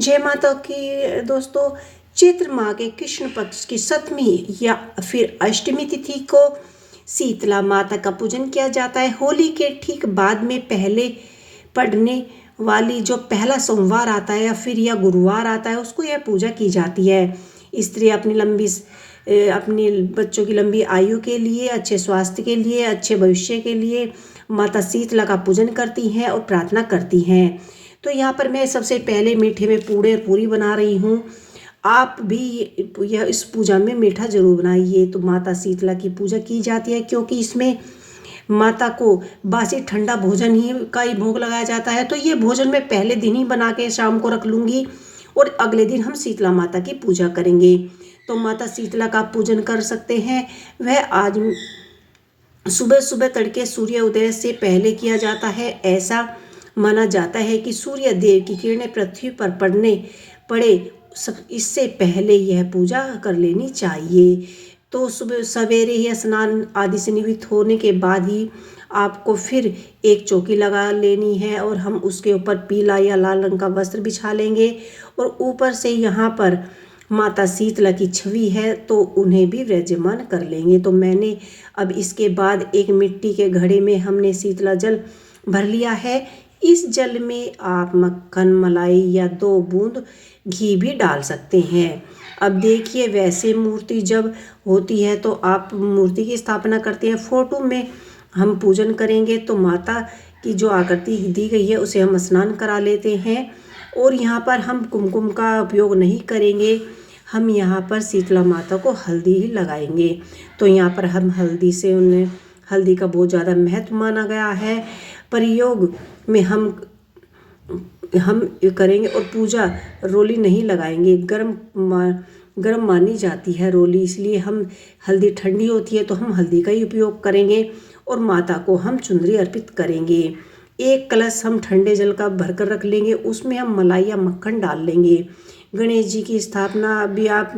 जय माता की दोस्तों। चैत्र माह के कृष्ण पक्ष की 7वीं या फिर अष्टमी तिथि को शीतला माता का पूजन किया जाता है। होली के ठीक बाद में पहले पड़ने वाली जो पहला सोमवार आता है या फिर या गुरुवार आता है, उसको यह पूजा की जाती है। स्त्री अपने बच्चों की लंबी आयु के लिए, अच्छे स्वास्थ्य के लिए, अच्छे भविष्य के लिए माता शीतला का पूजन करती हैं और प्रार्थना करती हैं। तो यहाँ पर मैं सबसे पहले मीठे में पूड़े और पूरी बना रही हूँ। आप भी यह इस पूजा में मीठा जरूर बनाइए। तो माता शीतला की पूजा की जाती है क्योंकि इसमें माता को बासी ठंडा भोजन ही का ही भोग लगाया जाता है। तो ये भोजन मैं पहले दिन ही बना के शाम को रख लूँगी और अगले दिन हम शीतला माता की पूजा करेंगे। तो माता शीतला का पूजन कर सकते हैं। वह आज सुबह सुबह तड़के सूर्य उदय से पहले किया जाता है। ऐसा माना जाता है कि सूर्य देव की किरणें पृथ्वी पर पड़े इससे पहले यह पूजा कर लेनी चाहिए। तो सुबह सवेरे ही स्नान आदि से निवृत्त होने के बाद ही आपको फिर एक चौकी लगा लेनी है और हम उसके ऊपर पीला या लाल रंग का वस्त्र बिछा लेंगे और ऊपर से यहाँ पर माता शीतला की छवि है तो उन्हें भी विराजमान कर लेंगे। तो मैंने अब इसके बाद एक मिट्टी के घड़े में हमने शीतला जल भर लिया है। इस जल में आप मक्खन, मलाई या 2 बूंद घी भी डाल सकते हैं। अब देखिए, वैसे मूर्ति जब होती है तो आप मूर्ति की स्थापना करते हैं। फोटो में हम पूजन करेंगे तो माता की जो आकृति दी गई है उसे हम स्नान करा लेते हैं और यहाँ पर हम कुमकुम का उपयोग नहीं करेंगे। हम यहाँ पर शीतला माता को हल्दी ही लगाएंगे। तो यहाँ पर हम हल्दी का बहुत ज़्यादा महत्व माना गया है। प्रयोग में हम करेंगे और पूजा रोली नहीं लगाएंगे। गर्म मानी जाती है रोली, इसलिए हम हल्दी ठंडी होती है तो हम हल्दी का ही उपयोग करेंगे और माता को हम चुनरी अर्पित करेंगे। एक कलश हम ठंडे जल का भरकर रख लेंगे, उसमें हम मलाई या मक्खन डाल लेंगे। गणेश जी की स्थापना भी आप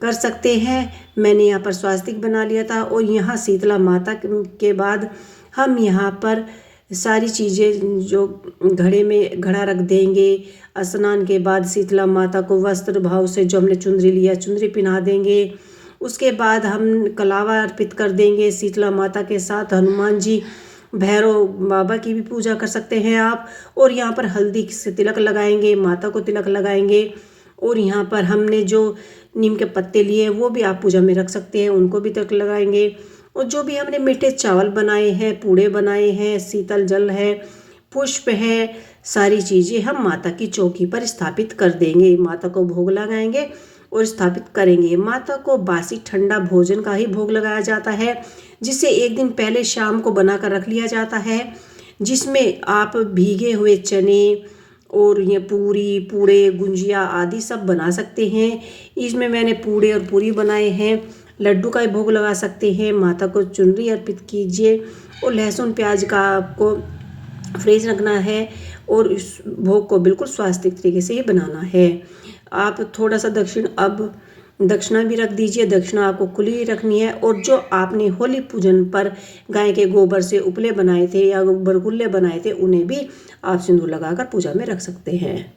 कर सकते हैं। मैंने यहाँ पर स्वास्तिक बना लिया था और यहाँ शीतला माता के बाद हम यहाँ पर सारी चीज़ें जो घड़े में घड़ा रख देंगे। स्नान के बाद शीतला माता को वस्त्र भाव से जो हमने चुंदरी लिया चुंदरी पहना देंगे। उसके बाद हम कलावा अर्पित कर देंगे शीतला माता के साथ हनुमान जी, भैरव बाबा की भी पूजा कर सकते हैं आप। और यहाँ पर हल्दी से तिलक लगाएंगे, माता को तिलक लगाएंगे और यहाँ पर हमने जो नीम के पत्ते लिए वो भी आप पूजा में रख सकते हैं, उनको भी तिलक लगाएंगे। और जो भी हमने मीठे चावल बनाए हैं, पूड़े बनाए हैं, शीतल जल है, पुष्प है, सारी चीज़ें हम माता की चौकी पर स्थापित कर देंगे। माता को भोग लगाएंगे और स्थापित करेंगे। माता को बासी ठंडा भोजन का ही भोग लगाया जाता है, जिसे एक दिन पहले शाम को बनाकर रख लिया जाता है, जिसमें आप भीगे हुए चने और ये पूरी, पूड़े, गुंजिया आदि सब बना सकते हैं। इसमें मैंने पूड़े और पूरी बनाए हैं। लड्डू का भी भोग लगा सकते हैं। माता को चुनरी अर्पित कीजिए और लहसुन प्याज का आपको फ्रेश रखना है और इस भोग को बिल्कुल स्वास्थ्य तरीके से ही बनाना है। आप थोड़ा सा दक्षिणा भी रख दीजिए। दक्षिणा आपको खुली रखनी है। और जो आपने होली पूजन पर गाय के गोबर से उपले बनाए थे या बरगुल्ले बनाए थे, उन्हें भी आप सिंदूर लगाकर पूजा में रख सकते हैं।